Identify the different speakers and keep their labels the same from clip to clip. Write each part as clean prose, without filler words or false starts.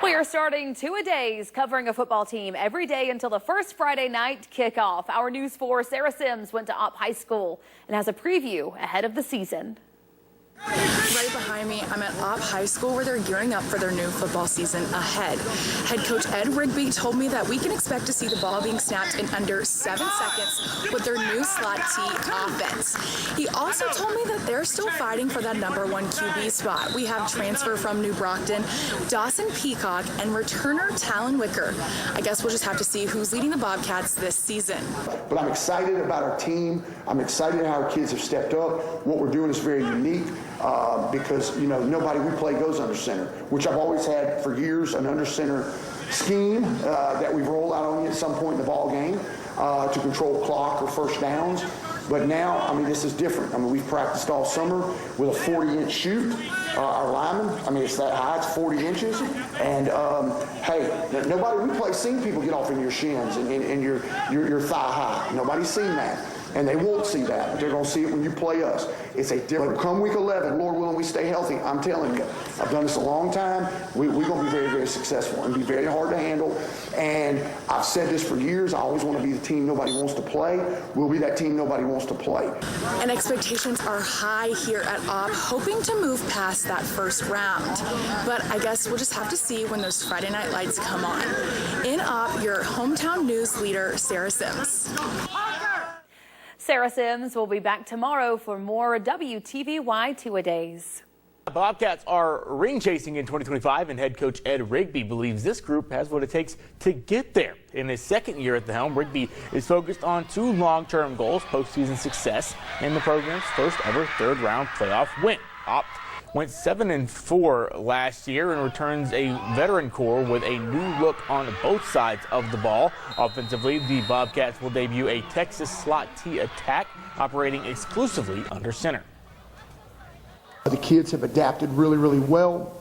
Speaker 1: We are starting two-a-days covering a football team every day until the first Friday night kickoff. Our News 4 Sarah Sims went to Opp High School and has a preview ahead of the season.
Speaker 2: Right behind me, I'm at Opp High School where they're gearing up for their new football season ahead. Head coach Ed Rigby told me that we can expect to see the ball being snapped in under 7 seconds with their new slot T offense. He also told me that they're still fighting for that #1 QB spot. We have transfer from New Brockton, Dawson Peacock, and returner Talon Wicker. I guess we'll just have to see who's leading the Bobcats this season.
Speaker 3: But I'm excited about our team. I'm excited how our kids have stepped up. What we're doing is very unique. Because, you know, nobody we play goes under center, which I've always had for years, an under center scheme that we've rolled out on you at some point in the ball game to control clock or first downs. But now, I mean, this is different. I mean, we've practiced all summer with a 40-inch shoot. Our linemen, I mean, it's that high, it's 40 inches. And, hey, nobody we play seen people get off in your shins and your thigh high. Nobody's seen that. And they won't see that, but they're going to see it when you play us. It's a different. Come week 11, Lord willing, we stay healthy. I'm telling you, I've done this a long time. We're going to be very, very successful and be very hard to handle. And I've said this for years. I always want to be the team nobody wants to play. We'll be that team nobody wants to play.
Speaker 2: And expectations are high here at Opp, hoping to move past that first round. But I guess we'll just have to see when those Friday night lights come on. In Opp, your hometown news leader, Sarah Sims.
Speaker 1: Sarah Sims will be back tomorrow for more WTVY Two-A-Days.
Speaker 4: Bobcats are ring chasing in 2025, and head coach Ed Rigby believes this group has what it takes to get there. In his second year at the helm, Rigby is focused on two long-term goals: postseason success and the program's first ever third-round playoff win. Opp went 7-4 last year and returns a veteran core with a new look on both sides of the ball. Offensively, the Bobcats will debut a Texas slot T attack operating exclusively under center.
Speaker 3: The kids have adapted really, really well,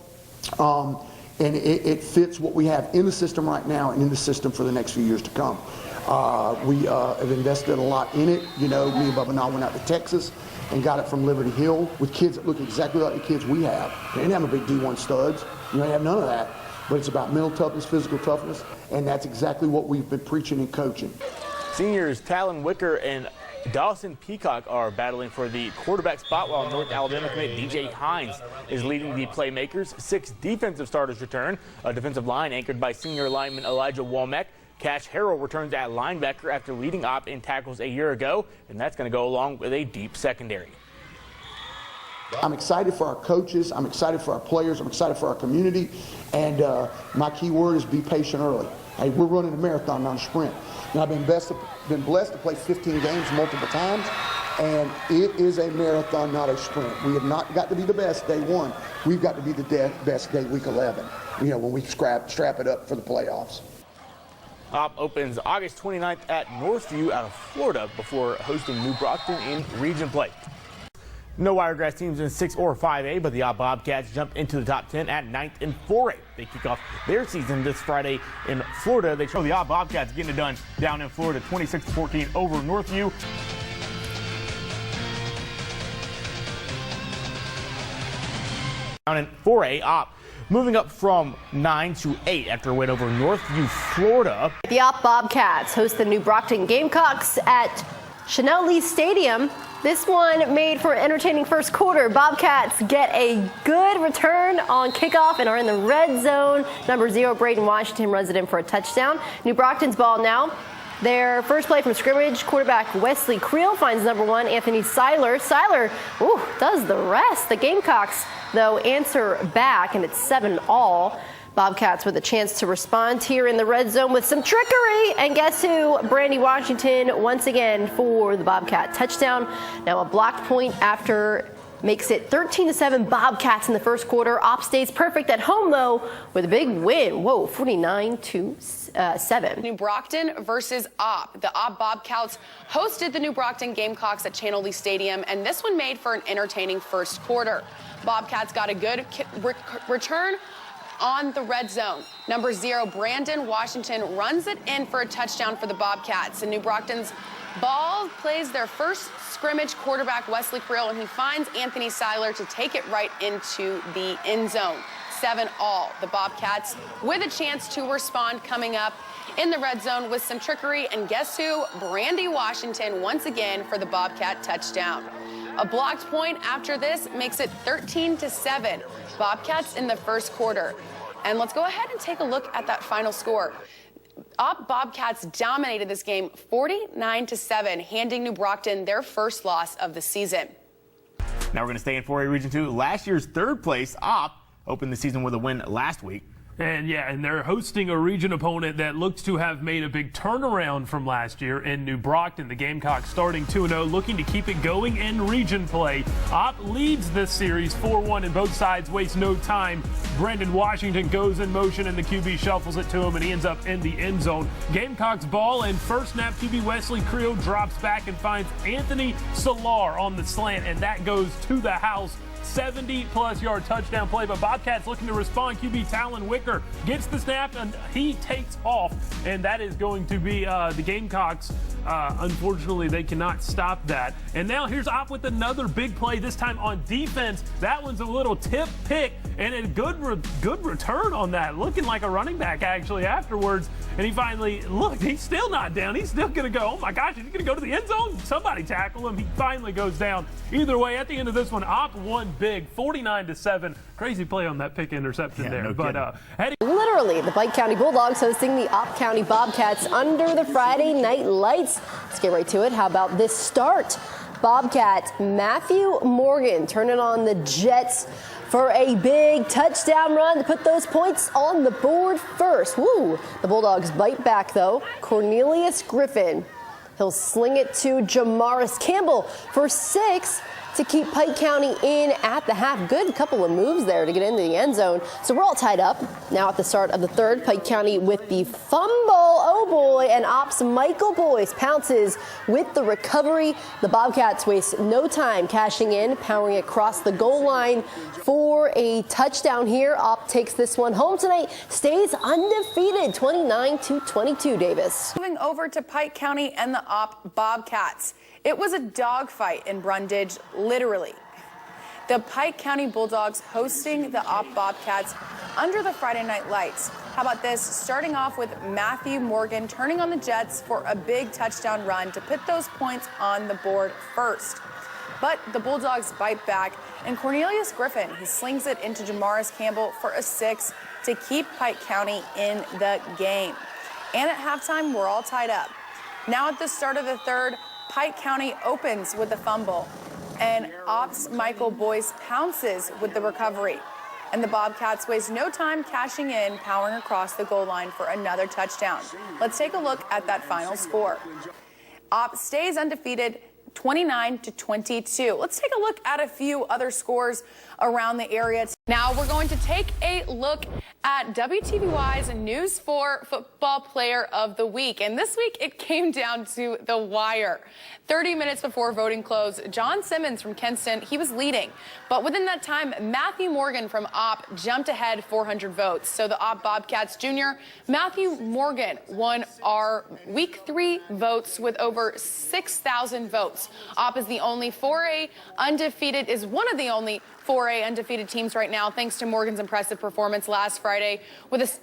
Speaker 3: and it fits what we have in the system right now and in the system for the next few years to come. We have invested a lot in it. You know, me and Bubba and I went out to Texas and got it from Liberty Hill with kids that look exactly like the kids we have. They didn't have a big D1 studs. You know, they have none of that. But it's about mental toughness, physical toughness, and that's exactly what we've been preaching and coaching.
Speaker 4: Seniors Talon Wicker and Dawson Peacock are battling for the quarterback spot, while North Alabama commit DJ Hines is leading the playmakers. 6 defensive starters return. A defensive line anchored by senior lineman Elijah Womack. Cash Harrell returns at linebacker after leading Opp in tackles a year ago, and that's going to go along with a deep secondary.
Speaker 3: I'm excited for our coaches. I'm excited for our players. I'm excited for our community. And my key word is be patient early. Hey, we're running a marathon, not a sprint. Now, I've been blessed to play 15 games multiple times, and it is a marathon, not a sprint. We have not got to be the best day one. We've got to be the best day week 11, you know, when we strap it up for the playoffs.
Speaker 4: Opp opens August 29th at Northview out of Florida before hosting New Brockton in region play. No Wiregrass teams in 6 or 5A, but the Opp Bobcats jump into the top 10 at 9th in 4A. They kick off their season this Friday in Florida. They show the Opp Bobcats getting it done down in Florida, 26-14 over Northview. Down in 4A, Opp moving up from 9 to 8 after a win over Northview, Florida.
Speaker 5: The Opp Bobcats host the New Brockton Gamecocks at Chanel Lee Stadium. This one made for an entertaining first quarter. Bobcats get a good return on kickoff and are in the red zone. Number 0, Braden Washington, runs it in for a touchdown. New Brockton's ball now. Their first play from scrimmage, quarterback Wesley Creel finds number 1, Anthony Seiler. Seiler, does the rest. The Gamecocks, though, answer back, and it's 7-all. Bobcats with a chance to respond here in the red zone with some trickery. And guess who? Brandy Washington once again for the Bobcat touchdown. Now a blocked point after makes it 13-7 Bobcats in the first quarter. Opp stays perfect at home, though, with a big win. 49-7.
Speaker 6: New Brockton versus Opp. The Opp Bobcats hosted the New Brockton Gamecocks at Channel Lee Stadium, and this one made for an entertaining first quarter. Bobcats got a good return on the red zone. Number 0, Brandon Washington, runs it in for a touchdown for the Bobcats. And New Brockton's ball plays their first scrimmage, quarterback Wesley Creel, and he finds Anthony Seiler to take it right into the end zone. 7 all. The Bobcats with a chance to respond coming up in the red zone with some trickery. And guess who? Brandy Washington once again for the Bobcat touchdown. A blocked point after this makes it 13-7. Bobcats in the first quarter. And let's go ahead and take a look at that final score. Opp Bobcats dominated this game 49-7, handing New Brockton their first loss of the season.
Speaker 4: Now we're going to stay in 4A Region 2. Last year's third place, Opp, opened the season with a win last week.
Speaker 7: And they're hosting a region opponent that looks to have made a big turnaround from last year in New Brockton. The Gamecocks starting 2-0, looking to keep it going in region play. Opp leads this series 4-1, and both sides waste no time. Brandon Washington goes in motion, and the QB shuffles it to him, and he ends up in the end zone. Gamecocks ball, and first snap QB Wesley Creel drops back and finds Anthony Solar on the slant, and that goes to the house. 70-plus yard touchdown play, but Bobcats looking to respond. QB Talon Wicker gets the snap, and he takes off, and that is going to be the Gamecocks. Unfortunately, they cannot stop that. And now here's Opp with another big play, this time on defense. That one's a little tip pick, and a good return on that, looking like a running back actually afterwards. And he finally, look, he's still not down. He's still going to go. Oh my gosh, he's going to go to the end zone? Somebody tackle him. He finally goes down. Either way, at the end of this one, Opp won big, 49-7. Crazy play on that pick interception there.
Speaker 4: No
Speaker 7: but
Speaker 5: Literally, the Pike County Bulldogs hosting the Opp County Bobcats under the Friday night lights. Let's get right to it. How about this start? Bobcat Matthew Morgan turning on the Jets for a big touchdown run to put those points on the board first. Woo! The Bulldogs bite back, though. Cornelius Griffin. He'll sling it to Jamaris Campbell for 6 to keep Pike County in at the half. Good couple of moves there to get into the end zone. So we're all tied up. Now at the start of the third, Pike County with the fumble. Oh boy, and Ops Michael Boyce pounces with the recovery. The Bobcats waste no time cashing in, powering across the goal line for a touchdown here. Opp takes this one home tonight, stays undefeated, 29-22, Davis.
Speaker 6: Moving over to Pike County and the Opp Bobcats. It was a dogfight in Brundage, literally. The Pike County Bulldogs hosting the Opp Bobcats under the Friday night lights. How about this? Starting off with Matthew Morgan turning on the Jets for a big touchdown run to put those points on the board first. But the Bulldogs bite back, and Cornelius Griffin, he slings it into Jamaris Campbell for a 6 to keep Pike County in the game. And at halftime, we're all tied up. Now at the start of the third, Pike County opens with a fumble, and Ops Michael Boyce pounces with the recovery. And the Bobcats waste no time cashing in, powering across the goal line for another touchdown. Let's take a look at that final score. Opp stays undefeated, 29-22. Let's take a look at a few other scores around the area. Now we're going to take a look at WTVY's News 4 Football Player of the Week. And this week it came down to the wire. 30 minutes before voting closed, John Simmons from Kenston, he was leading. But within that time, Matthew Morgan from Opp jumped ahead 400 votes. So the Opp Bobcats Jr., Matthew Morgan, won our Week 3 votes with over 6,000 votes. Opp is the only 4A undefeated, is one of the only 4A undefeated teams right now, thanks to Morgan's impressive performance last Friday with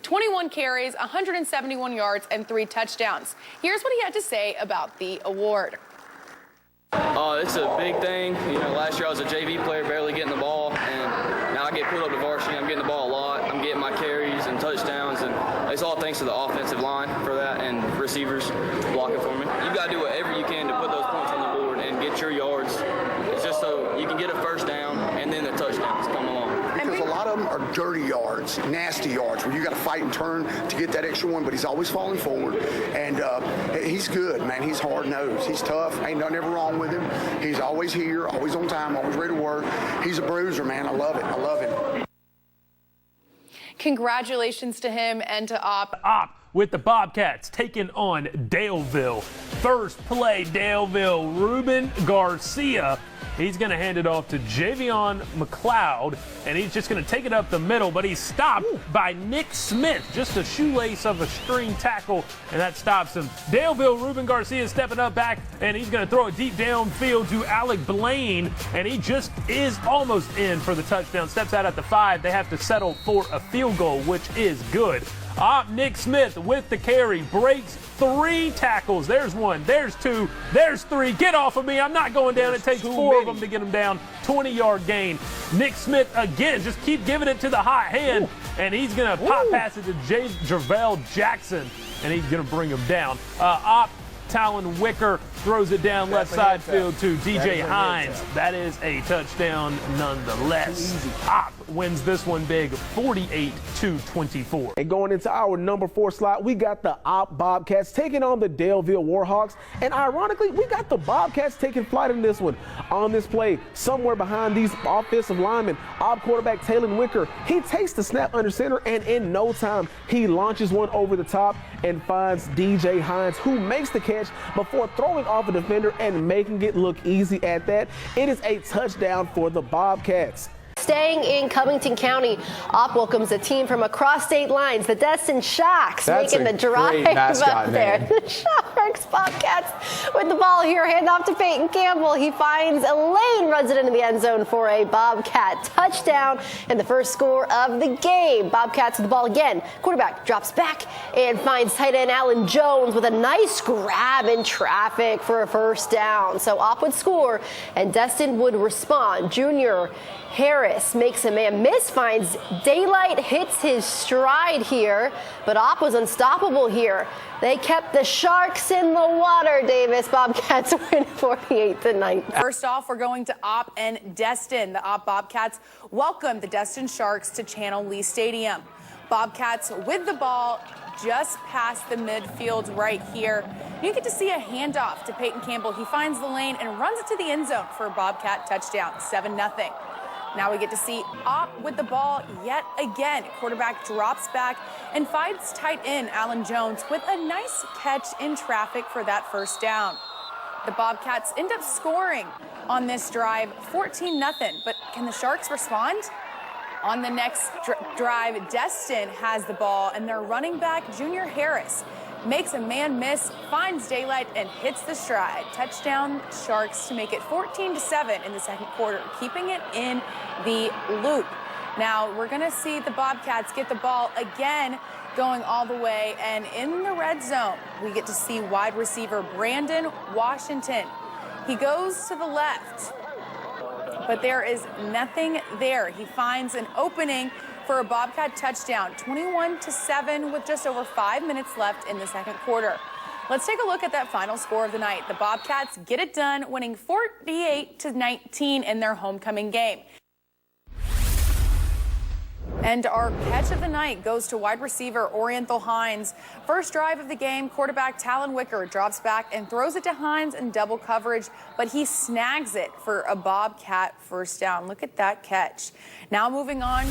Speaker 6: 21 carries, 171 yards, and 3 touchdowns. Here's what he had to say about the award.
Speaker 8: It's a big thing. You know, last year I was a JV player, barely getting the ball, and now I get put up to varsity. I'm getting the ball a lot. I'm getting my carries and touchdowns, and it's all thanks to the offensive line for that and receivers blocking for me. You got to do whatever you can to put those points on the board and get your yards. It's just so you can get a first down, and then the touchdowns come along.
Speaker 3: Because a lot of them are dirty yards, nasty yards, where you got to fight and turn to get that extra one, but he's always falling forward. And he's good, man. He's hard-nosed. He's tough. Ain't nothing ever wrong with him. He's always here, always on time, always ready to work. He's a bruiser, man. I love it. I love him.
Speaker 6: Congratulations to him and to Opp.
Speaker 7: Opp with the Bobcats taking on Daleville. First play, Daleville, Ruben Garcia. He's going to hand it off to Javion McLeod, and he's just going to take it up the middle, but he's stopped by Nick Smith. Just a shoelace of a string tackle, and that stops him. Daleville, Ruben Garcia stepping up back, and he's going to throw it deep downfield to Alec Blaine, and he just is almost in for the touchdown. Steps out at the 5. They have to settle for a field goal, which is good. Nick Smith with the carry, breaks 3 tackles. There's 1, there's 2, there's 3. Get off of me. I'm not going down. It takes 4 of them to get him down. 20-yard gain. Nick Smith again, just keep giving it to the hot hand, and he's going to pop pass it to Javale Jackson, and he's going to bring him down. Talon Wicker throws it down left side field to DJ Hines. That is a touchdown nonetheless. Opp wins this one big, 48-24.
Speaker 9: And going into our number 4 slot, we got the Opp Bobcats taking on the Daleville Warhawks. And ironically, we got the Bobcats taking flight in this one. On this play, somewhere behind these offensive linemen, Opp quarterback Talon Wicker, he takes the snap under center, and in no time, he launches one over the top and finds DJ Hines, who makes the catch before throwing off a defender and making it look easy at that. It is a touchdown for the Bobcats.
Speaker 5: Staying in Covington County, Opp welcomes a team from across state lines, the Destin Sharks, making the drive up there. The Sharks Bobcats with the ball here, hand off to Peyton Campbell. He finds a lane, runs it into the end zone for a Bobcat touchdown and the first score of the game. Bobcats with the ball again. Quarterback drops back and finds tight end Allen Jones with a nice grab in traffic for a first down. So Opp would score and Destin would respond. Junior Harris makes a man miss, finds daylight, hits his stride here, but Opp was unstoppable here. They kept the Sharks in the water, Davis. Bobcats win 48-19.
Speaker 6: First off, we're going to Opp and Destin. The Opp Bobcats welcome the Destin Sharks to Channel Lee Stadium. Bobcats with the ball just past the midfield right here. You get to see a handoff to Peyton Campbell. He finds the lane and runs it to the end zone for a Bobcat touchdown, 7-0. Now we get to see Opp with the ball yet again. Quarterback drops back and finds tight end Allen Jones with a nice catch in traffic for that first down. The Bobcats end up scoring on this drive, 14-0. But can the Sharks respond? On the next drive, Destin has the ball, and their running back, Junior Harris, makes a man miss, finds daylight, and hits the stride. Touchdown Sharks to make it 14-7 in the second quarter, keeping it in the loop. Now we're going to see the Bobcats get the ball again, going all the way, and in the red zone, we get to see wide receiver Brandon Washington. He goes to the left, but there is nothing there. He finds an opening for a Bobcat touchdown, 21-7 with just over 5 minutes left in the second quarter. Let's take a look at that final score of the night. The Bobcats get it done, winning 48-19 in their homecoming game. And our catch of the night goes to wide receiver Oriental Hines. First drive of the game, quarterback Talon Wicker drops back and throws it to Hines in double coverage, but he snags it for a Bobcat first down. Look at that catch. Now moving on.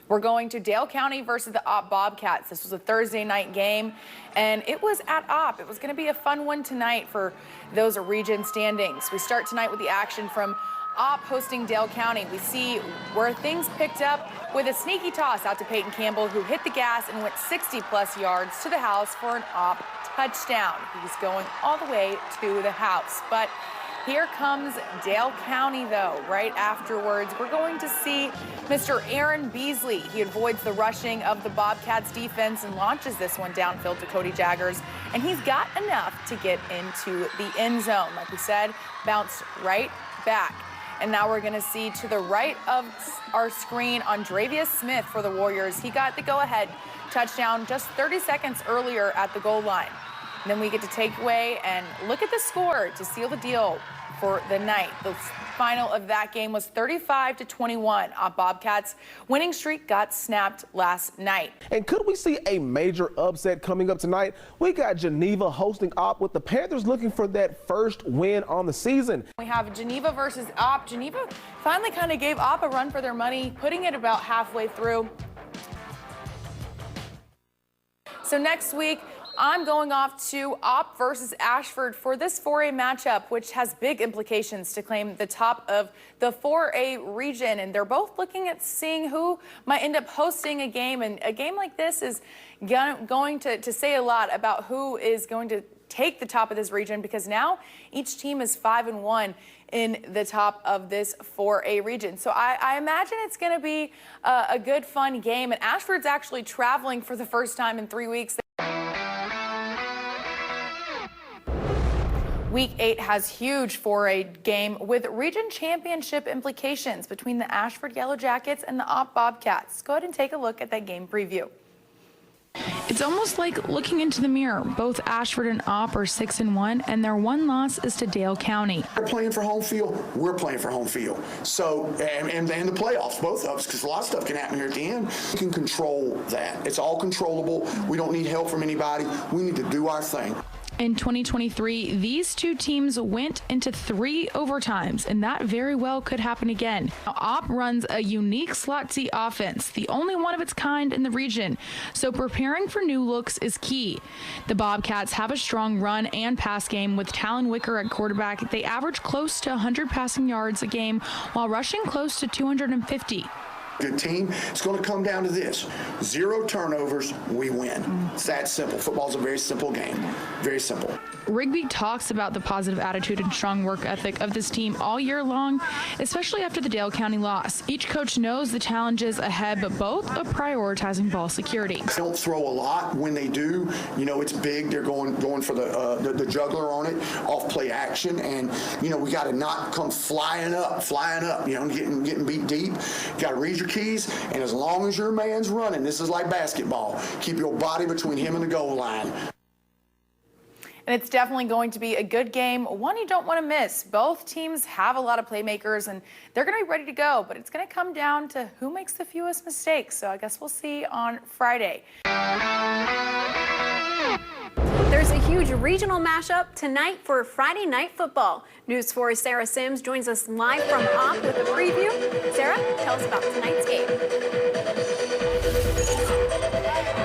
Speaker 6: We're going to Dale County versus the Opp Bobcats. This was a Thursday night game, and it was at Opp. It was going to be a fun one tonight for those region standings. We start tonight with the action from Opp hosting Dale County. We see where things picked up with a sneaky toss out to Peyton Campbell, who hit the gas and went 60-plus yards to the house for an Opp touchdown. He's going all the way to the house. But here comes Dale County, though. Right afterwards, we're going to see Mr. Aaron Beasley. He avoids the rushing of the Bobcats defense and launches this one downfield to Cody Jaggers. And he's got enough to get into the end zone. Like we said, bounced right back. And now we're going to see to the right of our screen, Andrevius Smith for the Warriors. He got the go-ahead touchdown just 30 seconds earlier at the goal line. And then we get to take away and look at the score to seal the deal for the night. The final of that game was 35-21. Opp Bobcats' winning streak got snapped last night.
Speaker 9: And could we see a major upset coming up tonight? We got Geneva hosting Opp, with the Panthers looking for that first win on the season.
Speaker 6: We have Geneva versus Opp. Geneva finally kind of gave Opp a run for their money, putting it about halfway through. So next week,
Speaker 2: I'm going off to Opp versus Ashford for this 4A matchup, which has big implications to claim the top of the 4A region. And they're both looking at seeing who might end up hosting a game. And a game like this is going to say a lot about who is going to take the top of this region, because now each team is 5-1 in the top of this 4A region. So I imagine it's going to be a good, fun game. And Ashford's actually traveling for the first time in 3 weeks. Week 8 has huge 4A game with region championship implications between the Ashford Yellow Jackets and the Opp Bobcats. Go ahead and take a look at that game preview.
Speaker 10: It's almost like looking into the mirror. Both Ashford and Opp are 6-1, and their one loss is to Dale County.
Speaker 3: They're playing for home field. We're playing for home field. So, and the playoffs, both of us, because a lot of stuff can happen here at the end. We can control that. It's all controllable. We don't need help from anybody. We need to do our thing.
Speaker 10: In 2023, these two teams went into 3 overtimes, and that very well could happen again. Now, Opp runs a unique slot C offense, the only one of its kind in the region, so preparing for new looks is key. The Bobcats have a strong run and pass game with Talon Wicker at quarterback. They average close to 100 passing yards a game while rushing close to 250.
Speaker 3: Good team. It's going to come down to this: 0 turnovers, we win. It's that simple. Football's a very simple game. Very simple.
Speaker 10: Rigby talks about the positive attitude and strong work ethic of this team all year long, especially after the Dale County loss. Each coach knows the challenges ahead, but both are prioritizing ball security.
Speaker 3: They don't throw a lot. When they do, you know, it's big. They're going for the juggler on it, off play action, and you know, we got to not come flying up. You know, getting beat deep. You got to read your keys, and as long as your man's running, this is like basketball. Keep your body between him and the goal line.
Speaker 2: And it's definitely going to be a good game, one you don't want to miss. Both teams have a lot of playmakers, and they're going to be ready to go, but it's going to come down to who makes the fewest mistakes. So I guess we'll see on Friday.
Speaker 5: There's a huge regional mashup tonight for Friday Night Football. News 4's Sarah Sims joins us live from Opp with a preview. Sarah, tell us about tonight's game.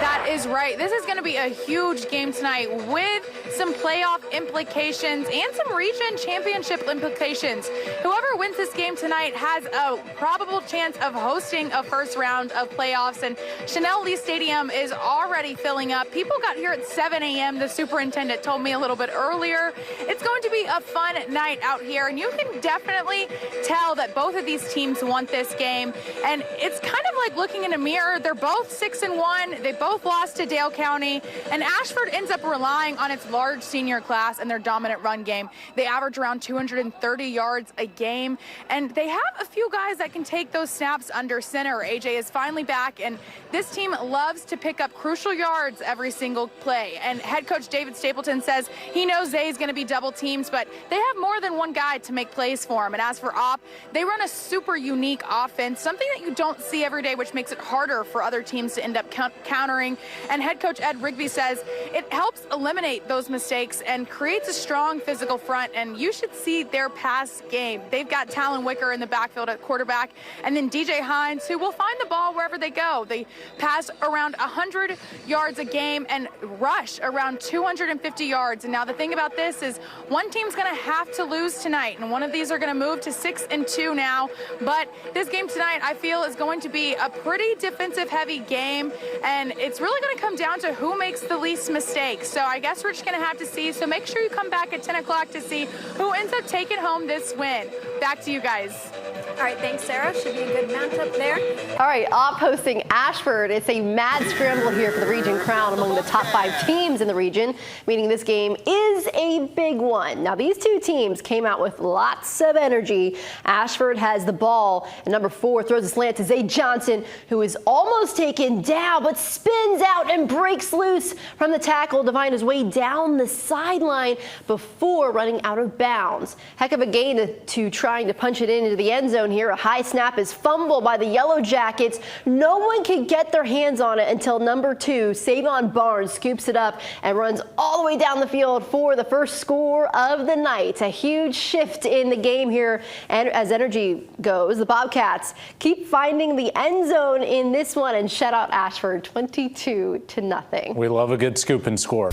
Speaker 2: That is right. This is going to be a huge game tonight with some playoff implications and some region championship implications. Whoever wins this game tonight has a probable chance of hosting a first round of playoffs, and Chanel Lee Stadium is already filling up. People got here at 7 a.m. The superintendent told me a little bit earlier. It's going to be a fun night out here, and you can definitely tell that both of these teams want this game, and it's kind of like looking in a mirror. They're both 6-1. They both lost to Dale County, and Ashford ends up relying on its large senior class and their dominant run game. They average around 230 yards a game, and they have a few guys that can take those snaps under center. AJ is finally back, and this team loves to pick up crucial yards every single play. And head coach David Stapleton says he knows Zay is going to be double teamed, but they have more than one guy to make plays for him. And as for Opp, they run a super unique offense, something that you don't see every day, which makes it harder for other teams to end up countering. And head coach Ed Rigby says it helps eliminate those mistakes and creates a strong physical front, and you should see their pass game. They've got Talon Wicker in the backfield at quarterback, and then DJ Hines, who will find the ball wherever they go. They pass around 100 yards a game and rush around 250 yards. And now the thing about this is one team's going to have to lose tonight, and one of these are going to move to 6-2 now. But this game tonight, I feel, is going to be a pretty defensive heavy game, and it's really going to come down to who makes the least mistakes. So I guess we're just going to have to see. So make sure you come back at 10 o'clock to see who ends up taking home this win. Back to you guys.
Speaker 5: All right, thanks, Sarah. Should be a good matchup there. All right, Opp hosting Ashford. It's a mad scramble here for the region crown among the top 5 teams in the region, meaning this game is a big one. Now, these two teams came out with lots of energy. Ashford has the ball, and number 4 throws a slant to Zay Johnson, who is almost taken down, but spins out and breaks loose from the tackle to find his way down the sideline before running out of bounds. Heck of a gain to trying to punch it into the end zone. zone here. A high snap is fumbled by the Yellow Jackets. No one can get their hands on it until number 2, Savon Barnes, scoops it up and runs all the way down the field for the first score of the night. A huge shift in the game here, and as energy goes, the Bobcats keep finding the end zone in this one and shut out Ashford 22-0.
Speaker 11: We love a good scoop and score.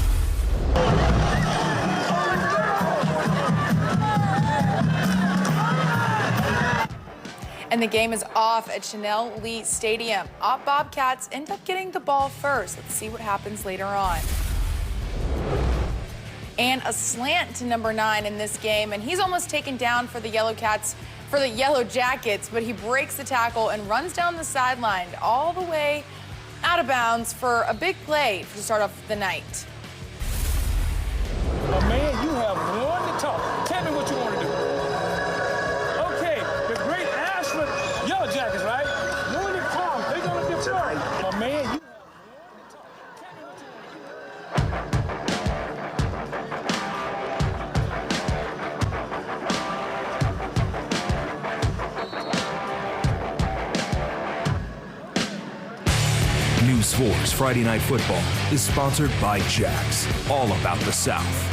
Speaker 6: And the game is off at Chanel Lee Stadium. Opp Bobcats end up getting the ball first. Let's see what happens later on. And a slant to number 9 in this game, and he's almost taken down for the Yellow Jackets, but he breaks the tackle and runs down the sideline all the way out of bounds for a big play to start off the night.
Speaker 12: Oh, man, you have one to talk. Tell me what you want to do. Okay, the great Ashford Yellow Jackets, right? One to come. They're going to deploy. Oh, man, you have one to talk. Tell me what you want to do.
Speaker 13: News 4's Friday Night Football is sponsored by Jax, all about the South.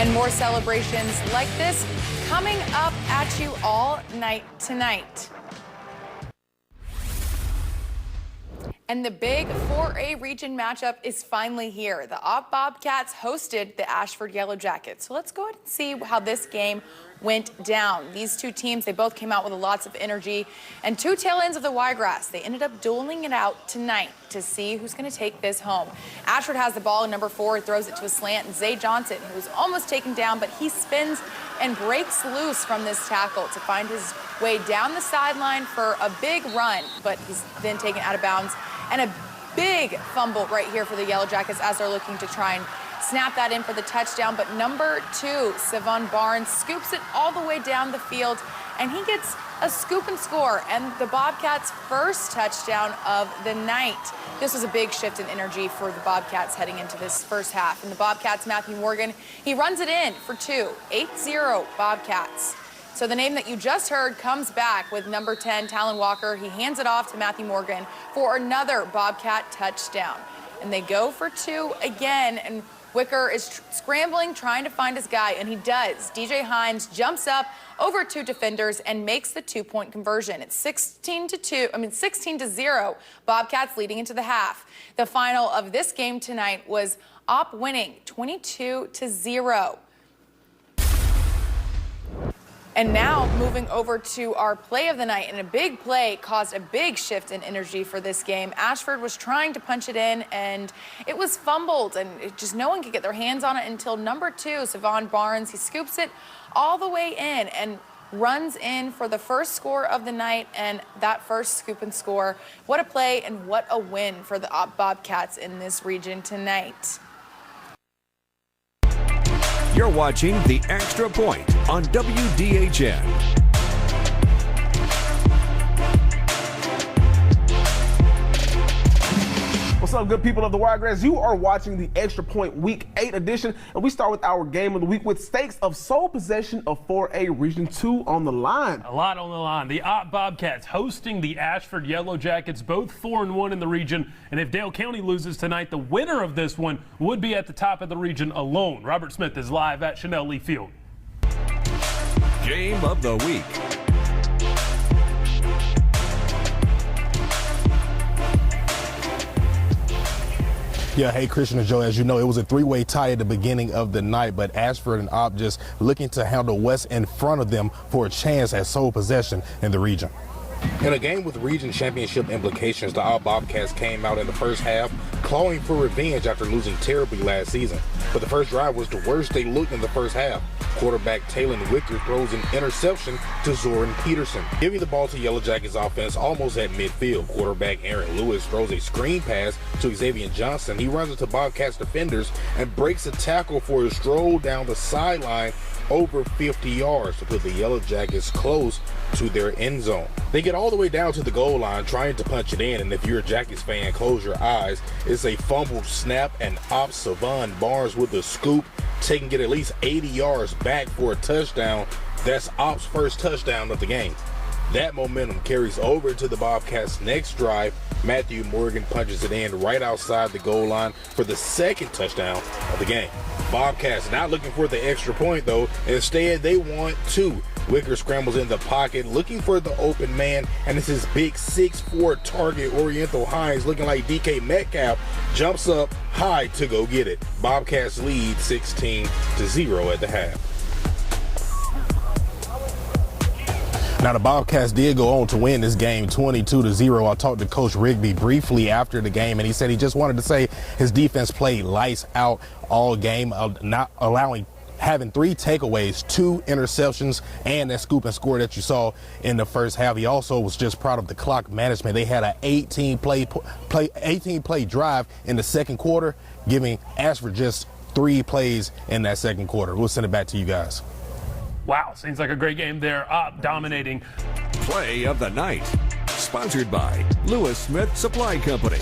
Speaker 6: And more celebrations like this coming up at you all night tonight. And the big 4A region matchup is finally here. The Opp Bobcats hosted the Ashford Yellow Jackets. So let's go ahead and see how this game went down. These two teams, they both came out with lots of energy and two tail ends of the Y-grass. They ended up dueling it out tonight to see who's going to take this home. Ashford has the ball in number 4, throws it to a slant, and Zay Johnson, who was almost taken down, but he spins and breaks loose from this tackle to find his way down the sideline for a big run, but he's then taken out of bounds. And a big fumble right here for the Yellow Jackets as they're looking to try and snap that in for the touchdown. But number 2, Savon Barnes, scoops it all the way down the field, and he gets a scoop and score and the Bobcats' first touchdown of the night. This was a big shift in energy for the Bobcats heading into this first half. And the Bobcats, Matthew Morgan, he runs it in for 2, 8-0 Bobcats. So the name that you just heard comes back with number 10, Talon Walker. He hands it off to Matthew Morgan for another Bobcat touchdown. And they go for 2 again, and Wicker is scrambling, trying to find his guy, and he does. DJ Hines jumps up over 2 defenders and makes the 2-point conversion. It's 16-0, Bobcats leading into the half. The final of this game tonight was Opp winning 22-0. And now moving over to our play of the night, and a big play caused a big shift in energy for this game. Ashford was trying to punch it in, and it was fumbled, and just no one could get their hands on it until number 2, Savon Barnes. He scoops it all the way in and runs in for the first score of the night, and that first scoop and score. What a play and what a win for the Opp Bobcats in this region tonight.
Speaker 13: You're watching The Extra Point on WDHN.
Speaker 9: What's up, good people of the Wiregrass? You are watching the Extra Point Week 8 edition, and we start with our game of the week with stakes of sole possession of 4A Region 2 on the line.
Speaker 7: A lot on the line. The Opp Bobcats hosting the Ashford Yellow Jackets, both 4-1 in the region. And if Dale County loses tonight, the winner of this one would be at the top of the region alone. Robert Smith is live at Chanel Lee Field.
Speaker 13: Game of the week.
Speaker 14: Yeah, hey, Christian and Joe, as you know, it was a 3-way tie at the beginning of the night, but Ashford and Opp just looking to handle West in front of them for a chance at sole possession in the region. In a game with region championship implications, the Opp Bobcats came out in the first half clawing for revenge after losing terribly last season. But the first drive was the worst they looked in the first half. Quarterback Talon Wicker throws an interception to Zoran Peterson, giving the ball to Yellow Jackets offense almost at midfield. Quarterback Aaron Lewis throws a screen pass to Xavier Johnson. He runs into Bobcats defenders and breaks a tackle for a stroll down the sideline over 50 yards to put the Yellow Jackets close to their end zone. They get all the way down to the goal line trying to punch it in, and if you're a Jackets fan, close your eyes. It's a fumbled snap, and Opp Savon Barnes with the scoop taking it at least 80 yards back for a touchdown. That's Opp's first touchdown of the game. That momentum carries over to the Bobcats' next drive. Matthew Morgan punches it in right outside the goal line for the second touchdown of the game. Bobcats not looking for the extra point, though. Instead, they want two. Wicker scrambles in the pocket, looking for the open man, and it's his big 6'4" target, Oriental Hines, looking like DK Metcalf, jumps up high to go get it. Bobcats lead 16-0 at the half. Now, the Bobcats did go on to win this game 22-0. I talked to Coach Rigby briefly after the game, and he said he just wanted to say his defense played lights out all game, not having 3 takeaways, 2 interceptions, and that scoop and score that you saw in the first half. He also was just proud of the clock management. They had an 18 play drive in the second quarter, giving Ashford just 3 plays in that second quarter. We'll send it back to you guys.
Speaker 7: Wow, seems like a great game there. Opp dominating.
Speaker 13: Play of the night, sponsored by Lewis Smith Supply Company.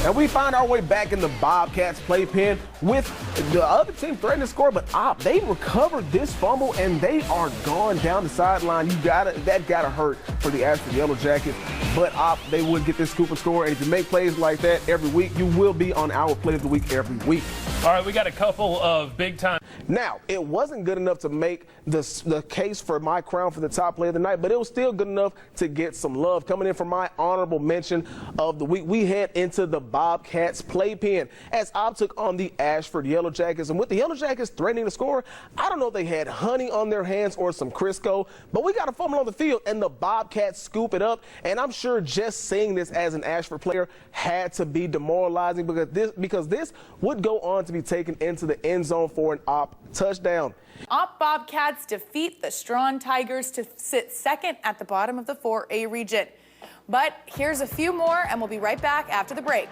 Speaker 9: And we find our way back in the Bobcats playpen with the other team threatening to score, but Opp, they recovered this fumble and they are gone down the sideline. That gotta hurt for the Ashford Yellow Jackets. But Opp, they would get this scoop and score, and if you make plays like that every week, you will be on our play of the week every week.
Speaker 7: All right, we got a couple of big time.
Speaker 9: Now, it wasn't good enough to make the case for my crown for the top play of the night, but it was still good enough to get some love. Coming in for my honorable mention of the week, we head into the Bobcats playpen as Opp took on the Ashford Yellow Jackets. And with the Yellow Jackets threatening to score, I don't know if they had honey on their hands or some Crisco, but we got a fumble on the field, and the Bobcats scoop it up. And I'm sure just seeing this as an Ashford player had to be demoralizing because this would go on to be taken into the end zone for an Opp touchdown.
Speaker 2: Opp Bobcats defeat the Strawn Tigers to sit second at the bottom of the 4A region. But here's a few more, and we'll be right back after the break.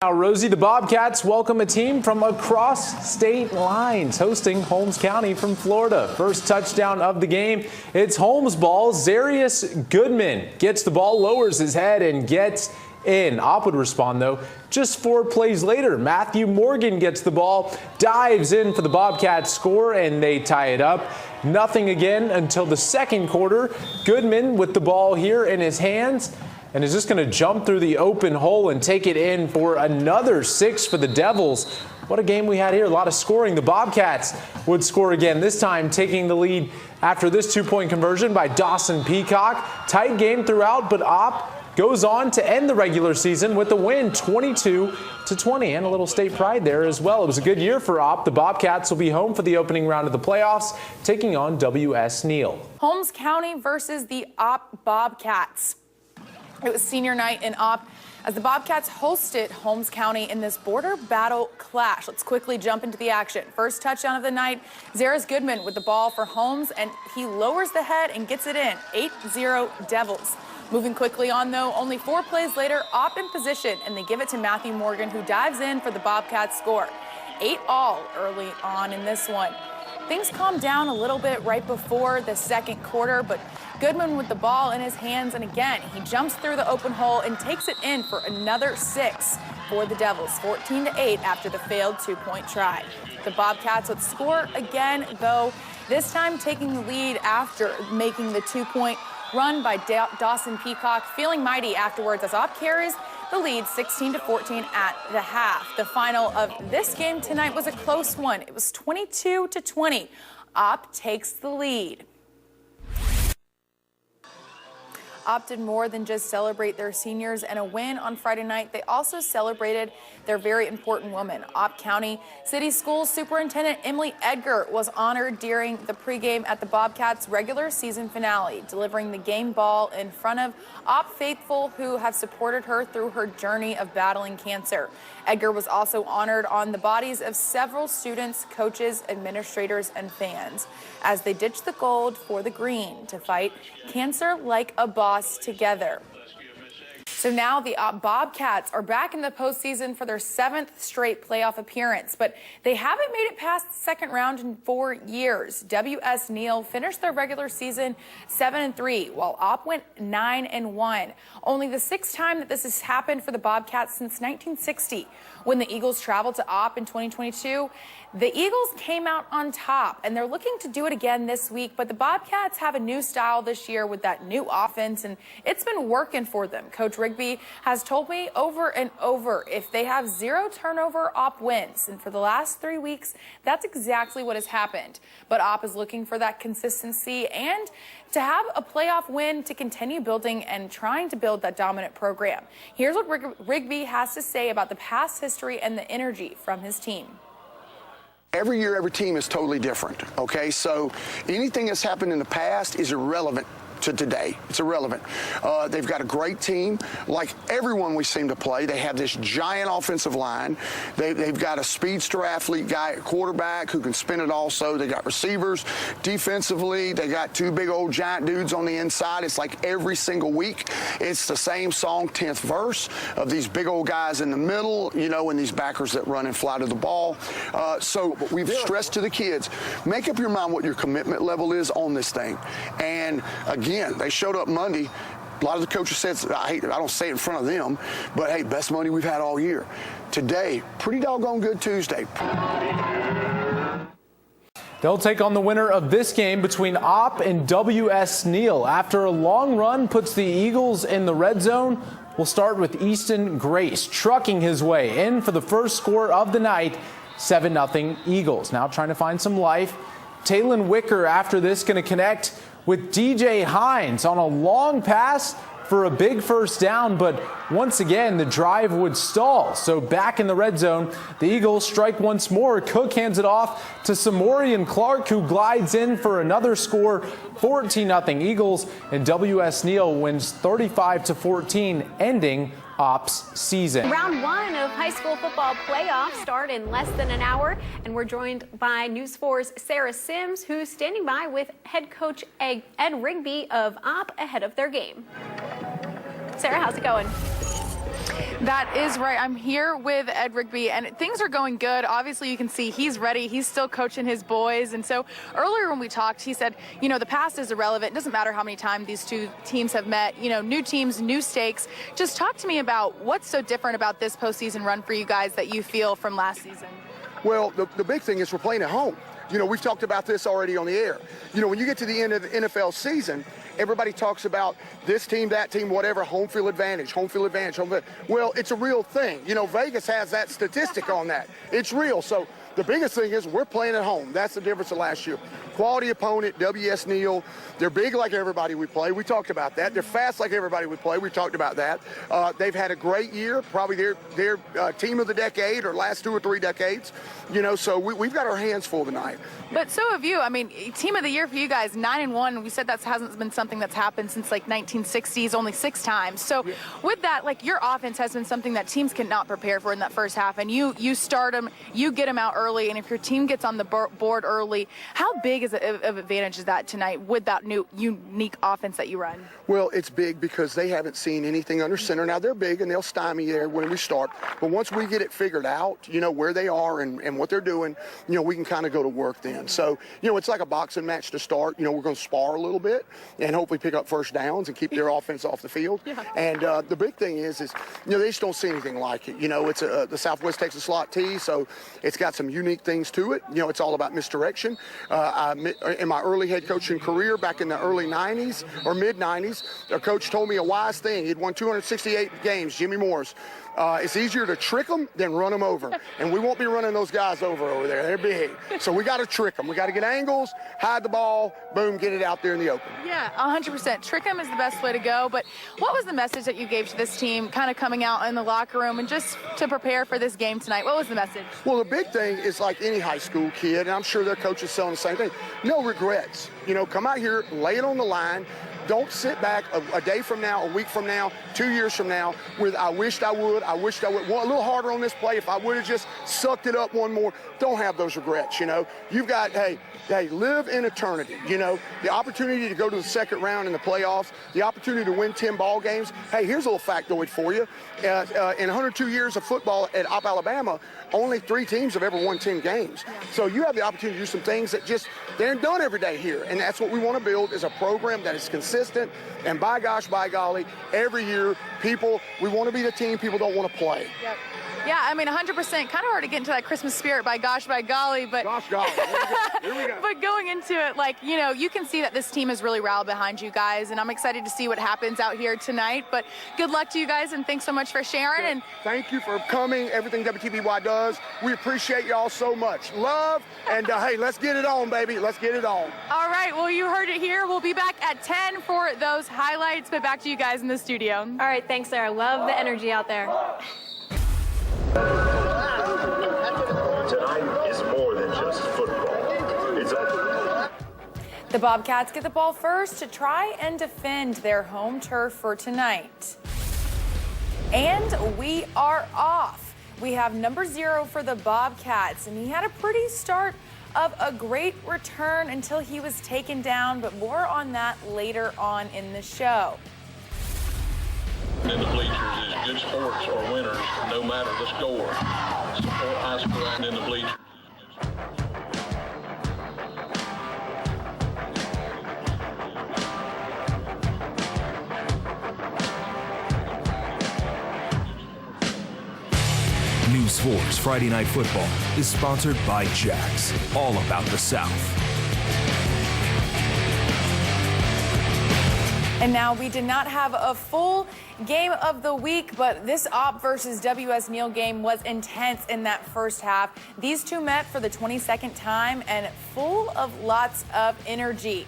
Speaker 11: Now, Rosie, the Bobcats welcome a team from across state lines, hosting Holmes County from Florida. First touchdown of the game. It's Holmes ball. Zarius Goodman gets the ball, lowers his head, and gets in. Opp would respond, though, just 4 plays later. Matthew Morgan gets the ball, dives in for the Bobcats score, and they tie it up. Nothing again until the second quarter. Goodman with the ball here in his hands, and is just going to jump through the open hole and take it in for another 6 for the Devils. What a game we had here. A lot of scoring. The Bobcats would score again, this time taking the lead after this 2-point conversion by Dawson Peacock. Tight game throughout, but Opp goes on to end the regular season with the win, 22-20, and a little state pride there as well. It was a good year for Opp. The Bobcats will be home for the opening round of the playoffs, taking on W.S. Neal.
Speaker 2: Holmes County versus the Opp Bobcats. It was senior night in Opp as the Bobcats hosted Holmes County in this border battle clash. Let's quickly jump into the action. First touchdown of the night, Zarius Goodman with the ball for Holmes, and he lowers the head and gets it in. 8-0 Devils. Moving quickly on, though, only 4 plays later, Opp in position, and they give it to Matthew Morgan, who dives in for the Bobcats score. 8-all early on in this one. Things calmed down a little bit right before the second quarter, but Goodman with the ball in his hands, and again, he jumps through the open hole and takes it in for another 6 for the Devils, 14-8 after the failed 2-point try. The Bobcats would score again, though, this time taking the lead after making the 2-point run by Dawson Peacock, feeling mighty afterwards as Opp carries the lead 16-14 at the half. The final of this game tonight was a close one. It was 22-20. Opp takes the lead. Opp did more than just celebrate their seniors and a win on Friday night. They also celebrated their very important woman. Opp County City Schools Superintendent Emily Edgar was honored during the pregame at the Bobcats regular season finale, delivering the game ball in front of Opp faithful who have supported her through her journey of battling cancer. Edgar was also honored on the bodies of several students, coaches, administrators, and fans as they ditched the gold for the green to fight cancer like a boss together. So now the Opp Bobcats are back in the postseason for their 7th straight playoff appearance, but they haven't made it past the second round in 4 years. W.S. Neal finished their regular season 7-3, while Opp went 9-1. Only the 6th time that this has happened for the Bobcats since 1960. when the Eagles traveled to Opp in 2022, the Eagles came out on top, and they're looking to do it again this week. But the Bobcats have a new style this year with that new offense, and it's been working for them. Coach Rigby has told me over and over, if they have 0 turnover, Opp wins. And for the last 3 weeks, that's exactly what has happened. But Opp is looking for that consistency and to have a playoff win to continue building and trying to build that dominant program. Here's what Rigby has to say about the past history and the energy from his team.
Speaker 3: Every year, every team is totally different, okay? So anything that's happened in the past is irrelevant to today. It's irrelevant. They've got a great team. Like everyone we seem to play, they have this giant offensive line. They've got a speedster athlete guy at quarterback who can spin it also. They got receivers. Defensively, they got 2 big old giant dudes on the inside. It's like every single week, it's the same song, 10th verse, of these big old guys in the middle, you know, and these backers that run and fly to the ball. So we've stressed to the kids, make up your mind what your commitment level is on this thing. And again, they showed up Monday. A lot of the coaches said, I don't say it in front of them, but hey, best money we've had all year. Today, pretty doggone good Tuesday.
Speaker 11: They'll take on the winner of this game between Opp and WS Neal. After a long run puts the Eagles in the red zone, we'll start with Easton Grace trucking his way in for the first score of the night, 7-0 Eagles. Now trying to find some life. Taylon Wicker after this going to connect with DJ Hines on a long pass for a big first down, but once again, the drive would stall. So back in the red zone, the Eagles strike once more. Cook hands it off to Samorian Clark, who glides in for another score, 14-0 Eagles, and WS Neal wins 35-14, ending Opp's season.
Speaker 15: Round 1 of high school football playoffs start in less than an hour, and we're joined by News 4's Sarah Sims, who's standing by with head coach Ed Rigby of Opp ahead of their game. Sarah, how's it going?
Speaker 2: That is right. I'm here with Ed Rigby, and things are going good. Obviously, you can see he's ready. He's still coaching his boys. And so earlier when we talked, he said, you know, the past is irrelevant. It doesn't matter how many times these two teams have met. You know, new teams, new stakes. Just talk to me about what's so different about this postseason run for you guys that you feel from last season.
Speaker 3: Well, the big thing is we're playing at home. You know, we've talked about this already on the air. You know, when you get to the end of the NFL season, everybody talks about this team, that team, whatever, home field advantage, home field advantage, home field. Well, it's a real thing. You know, Vegas has that statistic on that. It's real. So the biggest thing is we're playing at home. That's the difference of last year. Quality opponent, WS Neal. They're big like everybody we play. We talked about that. They're fast like everybody we play. We talked about that. They've had a great year, probably their team of the decade or last 2 or 3 decades. You know, so we've got our hands full tonight.
Speaker 2: But so have you. I mean, team of the year for you guys, 9-1. We said that hasn't been something that's happened since like 1960s, only 6 times. So with that, like your offense has been something that teams cannot prepare for in that first half. And you start them, you get them out early. And if your team gets on the board early, how big of advantage is that tonight with that new unique offense that you run?
Speaker 3: Well, it's big because they haven't seen anything under center. Now, they're big and they'll stymie there when we start. But once we get it figured out, you know, where they are and what they're doing, you know, we can kind of go to work then. So, you know, it's like a boxing match to start. You know, we're going to spar a little bit and hopefully pick up first downs and keep their offense off the field. Yeah. And the big thing is, you know, they just don't see anything like it. You know, it's the Southwest Texas slot T, so it's got some unique things to it. You know, it's all about misdirection. In my early head coaching career back in the early 90s or mid-90s, a coach told me a wise thing. He'd won 268 games, Jimmy Moore's. It's easier to trick them than run them over. And we won't be running those guys over there. They're big. So we got to trick them. We got to get angles, hide the ball, boom, get it out there in the open.
Speaker 2: Yeah, 100%. Trick them is the best way to go. But what was the message that you gave to this team kind of coming out in the locker room and just to prepare for this game tonight? What was the message?
Speaker 3: Well, the big thing is like any high school kid, and I'm sure their coach is saying the same thing, no regrets. You know, come out here, lay it on the line. Don't sit back a day from now, a week from now, 2 years from now with I wished I would. Want a little harder on this play. If I would have just sucked it up one more. Don't have those regrets, you know. You've got, hey, live in eternity, you know. The opportunity to go to the second round in the playoffs, the opportunity to win 10 ball games. Hey, here's a little factoid for you. In 102 years of football at Opp, Alabama, only 3 teams have ever won 10 games. So you have the opportunity to do some things that just, they aren't done every day here. And that's what we want to build is a program that is consistent. And by gosh, by golly, every year, we want to be the team people don't want to play.
Speaker 2: Yep.
Speaker 10: Yeah, I mean, 100%. Kind of hard to get into that Christmas spirit by golly, but
Speaker 3: Gosh, golly. Here we go.
Speaker 10: But going into it, like, you know, you can see that this team has really rallied behind you guys, and I'm excited to see what happens out here tonight. But good luck to you guys, and thanks so much for sharing.
Speaker 3: And thank you for coming, everything WTBY does. We appreciate y'all so much. Love, and hey, let's get it on, baby. Let's get it on.
Speaker 10: All right, well, you heard it here. We'll be back at 10 for those highlights, but back to you guys in the studio.
Speaker 15: All right, thanks, Sarah. Love the energy out there.
Speaker 16: Tonight is more than just football.
Speaker 6: The Bobcats get the ball first to try and defend their home turf for tonight. And we are off. We have number 0 for the Bobcats, and he had a pretty start of a great return until he was taken down, but more on that later on in the show.
Speaker 17: In the bleachers is good sports or winners, no matter the score. Support high school and in the bleachers.
Speaker 13: News 4's Friday Night Football is sponsored by Jax, all about the South.
Speaker 6: And now we did not have a full game of the week, but this Opp versus WS Neal game was intense in that first half. These two met for the 22nd time and full of lots of energy.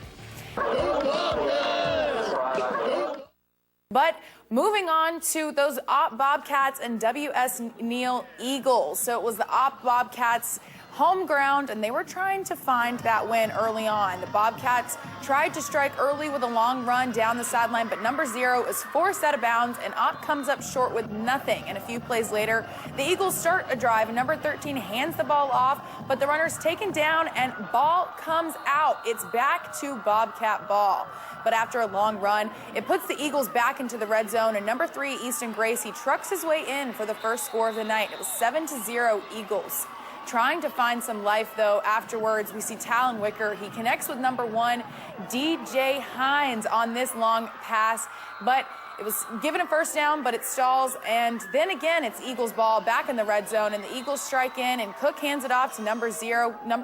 Speaker 6: But moving on to those Opp Bobcats and WS Neal Eagles. So it was the Opp Bobcats home ground, and they were trying to find that win early on. The Bobcats tried to strike early with a long run down the sideline, but number 0 is forced out of bounds, and Opp comes up short with nothing. And a few plays later, the Eagles start a drive, and number 13 hands the ball off, but the runner's taken down, and ball comes out. It's back to Bobcat ball. But after a long run, it puts the Eagles back into the red zone, and number 3, Easton Gracie, trucks his way in for the first score of the night. It was 7-0 Eagles. Trying to find some life, though, afterwards, we see Talon Wicker. He connects with number 1, DJ Hines, on this long pass, but it was given a first down, but it stalls, and then again, it's Eagles ball back in the red zone, and the Eagles strike in, and Cook hands it off to number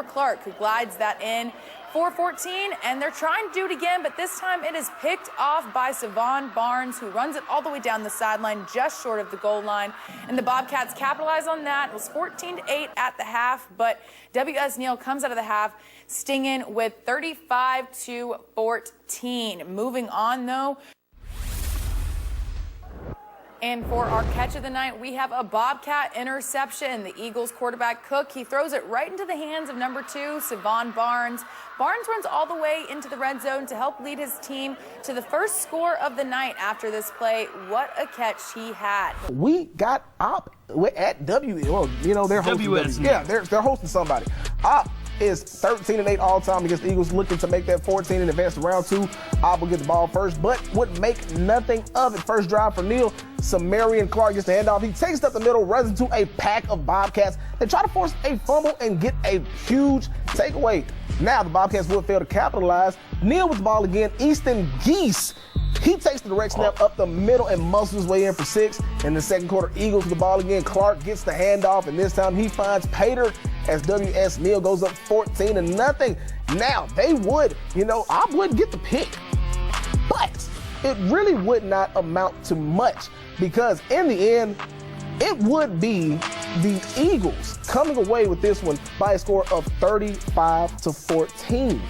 Speaker 6: Clark, who glides that in for 14, and they're trying to do it again, but this time it is picked off by Savon Barnes, who runs it all the way down the sideline, just short of the goal line, and the Bobcats capitalize on that. It was 14-8 at the half, but WS Neal comes out of the half stinging with 35-14. Moving on, though. And for our catch of the night, we have a Bobcat interception. The Eagles quarterback Cook, he throws it right into the hands of number 2, Savon Barnes. Barnes runs all the way into the red zone to help lead his team to the first score of the night after this play. What a catch he had.
Speaker 9: We got Opp at they're hosting
Speaker 7: WS.
Speaker 9: Yeah, they're hosting somebody. Opp is 13-8 all time against the Eagles, looking to make that 14 and advance to round 2. Opp will get the ball first, but would make nothing of it. First drive for Neal. Samarian Clark gets the handoff. He takes it up the middle, runs into a pack of Bobcats. They try to force a fumble and get a huge takeaway. Now the Bobcats would fail to capitalize. Neal with the ball again. Easton Geese, he takes the direct snap up the middle and muscles his way in for 6. In the second quarter, Eagles with the ball again. Clark gets the handoff, and this time he finds Pater as WS Neal goes up 14-0. Now they would, I would get the pick, but it really would not amount to much, because in the end, it would be the Eagles coming away with this one by a score of 35-14.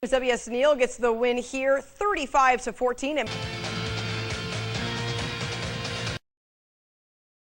Speaker 18: WS Neal gets the win here, 35-14.